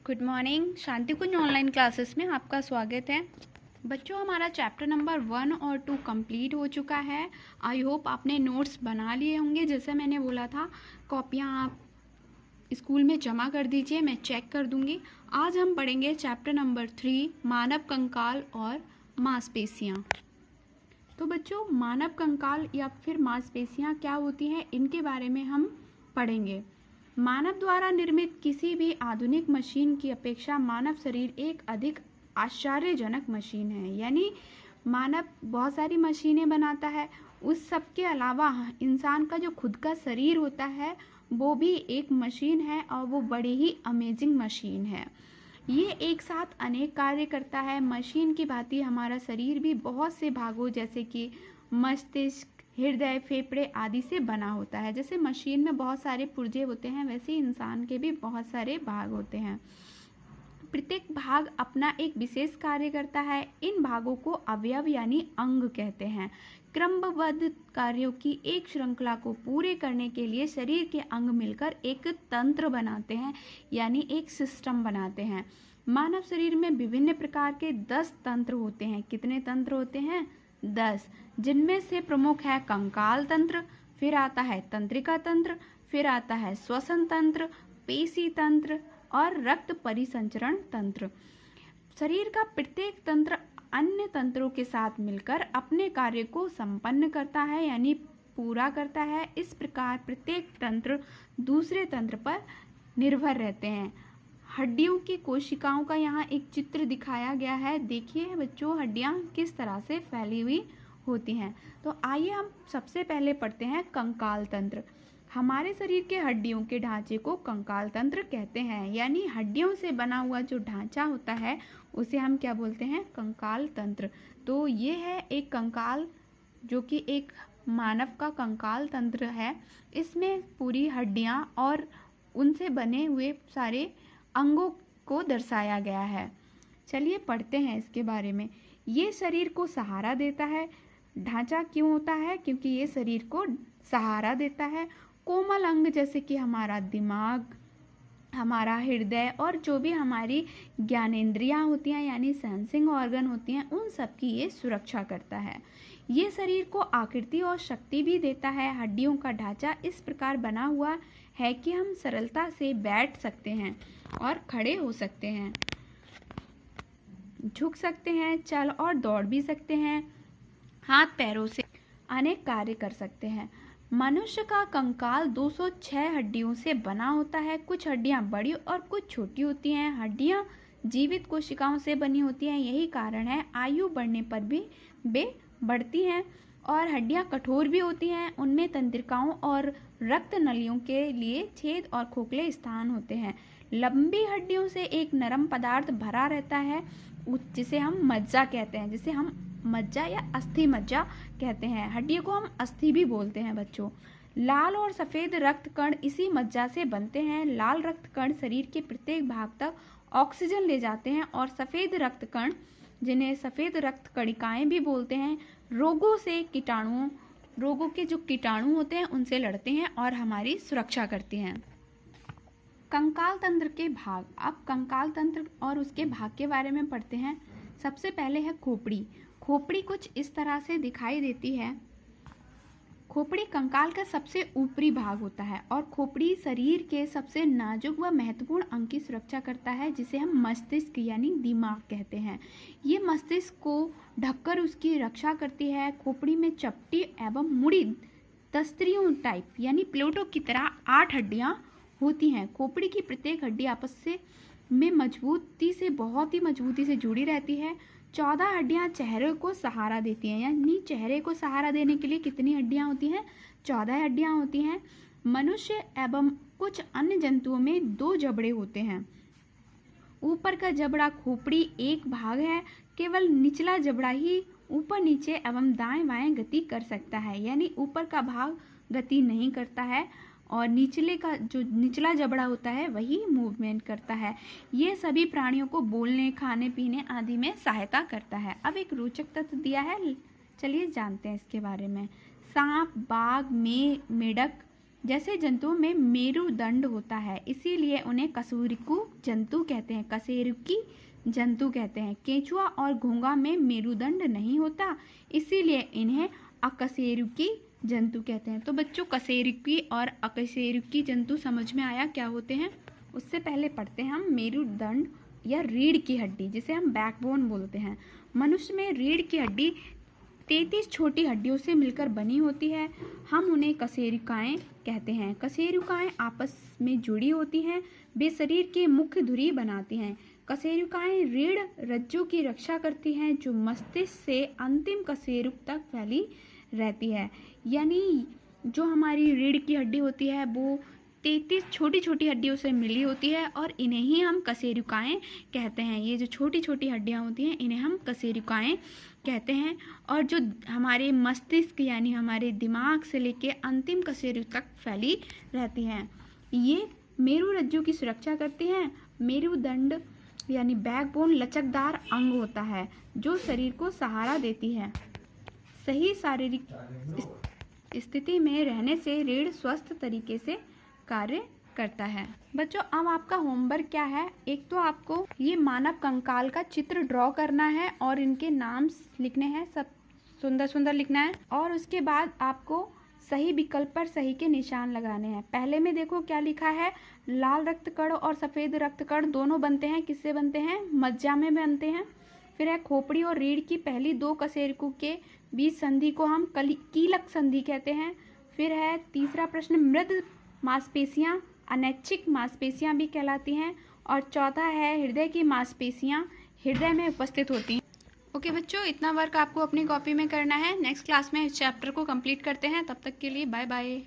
Good morning. Shanti Kunj online classes में आपका स्वागत है। बच्चों, हमारा चैप्टर नंबर 1 और 2 कंप्लीट हो चुका है। आई होप आपने नोट्स बना लिए होंगे। जैसे मैंने बोला था, कॉपियाँ आप स्कूल में जमा कर दीजिए, मैं चेक कर दूंगी। आज हम पढ़ेंगे चैप्टर नंबर 3, मानव कंकाल और मांसपेशियाँ। तो बच्चों, मानव कंकाल या फिर मांसपेशियाँ क्या होती हैं, इनके बारे में हम पढ़ेंगे। मानव द्वारा निर्मित किसी भी आधुनिक मशीन की अपेक्षा मानव शरीर एक अधिक आश्चर्यजनक मशीन है। यानी मानव बहुत सारी मशीनें बनाता है, उस सब के अलावा इंसान का जो खुद का शरीर होता है वो भी एक मशीन है, और वो बड़ी ही अमेजिंग मशीन है। ये एक साथ अनेक कार्य करता है। मशीन की भांति हमारा शरीर भी बहुत से भागों जैसे कि मस्तिष्क, हृदय, फेफड़े आदि से बना होता है। जैसे मशीन में बहुत सारे पुर्जे होते हैं, वैसे इंसान के भी बहुत सारे भाग होते हैं। प्रत्येक भाग अपना एक विशेष कार्य करता है। इन भागों को अवयव यानी अंग कहते हैं। क्रमबद्ध कार्यों की एक श्रृंखला को पूरे करने के लिए शरीर के अंग मिलकर एक तंत्र बनाते हैं, यानी एक सिस्टम बनाते हैं। मानव शरीर में विभिन्न प्रकार के 10 तंत्र होते हैं। कितने तंत्र होते हैं? 10, जिनमें से प्रमुख है कंकाल तंत्र, फिर आता है तंत्रिका तंत्र, फिर आता है श्वसन तंत्र, पेशी तंत्र और रक्त परिसंचरण तंत्र। शरीर का प्रत्येक तंत्र अन्य तंत्रों के साथ मिलकर अपने कार्य को संपन्न करता है, यानी पूरा करता है। इस प्रकार प्रत्येक तंत्र दूसरे तंत्र पर निर्भर रहते हैं। हड्डियों की कोशिकाओं का यहाँ एक चित्र दिखाया गया है। देखिए बच्चों, हड्डियाँ किस तरह से फैली हुई होती हैं। तो आइए हम सबसे पहले पढ़ते हैं कंकाल तंत्र। हमारे शरीर के हड्डियों के ढांचे को कंकाल तंत्र कहते हैं, यानी हड्डियों से बना हुआ जो ढांचा होता है उसे हम क्या बोलते हैं? कंकाल तंत्र। तो ये है एक कंकाल, जो कि एक मानव का कंकाल तंत्र है। इसमें पूरी हड्डियां और उनसे बने हुए सारे अंगों को दर्शाया गया है। चलिए पढ़ते हैं इसके बारे में। ये शरीर को सहारा देता है। ढांचा क्यों होता है? क्योंकि ये शरीर को सहारा देता है। कोमल अंग जैसे कि हमारा दिमाग, हमारा हृदय और जो भी हमारी ज्ञानेंद्रियां होती हैं यानी सेंसिंग ऑर्गन होती हैं, उन सब की ये सुरक्षा करता है। ये शरीर को आकृति और शक्ति भी देता है। हड्डियों का ढांचा इस प्रकार बना हुआ है कि हम सरलता से बैठ सकते हैं और खड़े हो सकते हैं, झुक सकते हैं, चल और दौड़ भी सकते हैं, हाथ पैरों से अनेक कार्य कर सकते हैं। मनुष्य का कंकाल 206 हड्डियों से बना होता है। कुछ हड्डियां बड़ी और कुछ छोटी होती हैं। हड्डियां जीवित कोशिकाओं से बनी होती हैं। यही कारण है आयु बढ़ने पर भी वे बढ़ती हैं। और हड्डियां कठोर भी होती हैं। उनमें तंत्रिकाओं और रक्त नलियों के लिए छेद और खोखले स्थान होते हैं। लंबी हड्डियों से एक नरम पदार्थ भरा रहता है, जिसे हम मज्जा कहते हैं, जिसे हम मज्जा या अस्थि मज्जा कहते हैं। हड्डियों को हम अस्थि भी बोलते हैं बच्चों। लाल और सफ़ेद रक्त कण इसी मज्जा से बनते हैं। लाल रक्त कण शरीर के प्रत्येक भाग तक ऑक्सीजन ले जाते हैं, और सफ़ेद रक्त कण, जिन्हें सफ़ेद रक्त कणिकाएं भी बोलते हैं, रोगों के जो कीटाणु होते हैं उनसे लड़ते हैं और हमारी सुरक्षा करते हैं। कंकाल तंत्र के भाग। अब कंकाल तंत्र और उसके भाग के बारे में पढ़ते हैं। सबसे पहले है खोपड़ी। खोपड़ी कुछ इस तरह से दिखाई देती है। खोपड़ी कंकाल का सबसे ऊपरी भाग होता है, और खोपड़ी शरीर के सबसे नाजुक व महत्वपूर्ण अंग की सुरक्षा करता है, जिसे हम मस्तिष्क यानी दिमाग कहते हैं। ये मस्तिष्क को ढककर उसकी रक्षा करती है। खोपड़ी में चपटी एवं मुड़ी तस्त्रियों टाइप यानी प्लेटों की तरह 8 हड्डियां होती हैं। खोपड़ी की प्रत्येक हड्डी आपस में बहुत ही मजबूती से जुड़ी रहती है। 14 हड्डियां चेहरे को सहारा देती हैं, यानी चेहरे को सहारा देने के लिए कितनी हड्डियां होती हैं? 14 हड्डियां होती हैं। मनुष्य एवं कुछ अन्य जंतुओं में 2 जबड़े होते हैं। ऊपर का जबड़ा खोपड़ी एक भाग है। केवल निचला जबड़ा ही ऊपर नीचे एवं दाएं बाएं गति कर सकता है, यानी ऊपर का भाग गति नहीं करता है, और निचला जबड़ा होता है वही मूवमेंट करता है। ये सभी प्राणियों को बोलने, खाने पीने आदि में सहायता करता है। अब एक रोचक तथ्य दिया है, चलिए जानते हैं इसके बारे में। सांप, बाघ, मेढक जैसे जंतुओं में मेरुदंड होता है, इसीलिए उन्हें कशेरुकी जंतु कहते हैं, कशेरुकी जंतु कहते हैं। केंचुआ और घोंघा में मेरुदंड नहीं होता, इसीलिए इन्हें अकशेरुकी जंतु कहते हैं। तो बच्चों, कशेरुकी और अकशेरुकी जंतु समझ में आया क्या होते हैं। उससे पहले पढ़ते हैं हम मेरुदंड या रीढ़ की हड्डी, जिसे हम बैकबोन बोलते हैं। मनुष्य में रीढ़ की हड्डी 33 छोटी हड्डियों से मिलकर बनी होती है। हम उन्हें कशेरुकाएं कहते हैं। कशेरुकाएं आपस में जुड़ी होती हैं, वे शरीर के मुख्य धुरी बनाती हैं। कशेरुकाएं रीढ़ रज्जु की रक्षा करती हैं, जो मस्तिष्क से अंतिम कशेरुक तक फैली रहती है। यानी जो हमारी रीढ़ की हड्डी होती है वो 33 छोटी छोटी हड्डियों से मिली होती है, और इन्हें ही हम कशेरुकाएं कहते हैं। ये जो छोटी छोटी हड्डियां होती हैं इन्हें हम कशेरुकाएं कहते हैं। और जो हमारे मस्तिष्क यानी हमारे दिमाग से लेके अंतिम कशेरुक तक फैली रहती हैं, ये मेरुरज्जु की सुरक्षा करती हैं। मेरुदंड यानी बैकबोन लचकदार अंग होता है जो शरीर को सहारा देती है। सही शारीरिक स्थिति में रहने से रीढ़ स्वस्थ तरीके से कार्य करता है। बच्चों, अब आपका होमवर्क क्या है। एक तो आपको ये मानव कंकाल का चित्र ड्रॉ करना है और इनके नाम लिखने हैं, सब सुंदर सुंदर लिखना है। और उसके बाद आपको सही विकल्प पर सही के निशान लगाने हैं। पहले में देखो क्या लिखा है, लाल रक्त कण और सफ़ेद रक्त कण दोनों बनते हैं, किससे बनते हैं, मज्जा में बनते हैं। फिर है खोपड़ी और रीढ़ की पहली दो कशेरुकों के बीच संधि को हम कीलक संधि कहते हैं। फिर है तीसरा प्रश्न, मृद मांसपेशियां अनैच्छिक मांसपेशियां भी कहलाती हैं। और चौथा है, हृदय की मांसपेशियां हृदय में उपस्थित होती हैं। ओके बच्चों, इतना वर्क आपको अपनी कॉपी में करना है। नेक्स्ट क्लास में इस चैप्टर को कंप्लीट करते हैं। तब तक के लिए बाय बाय।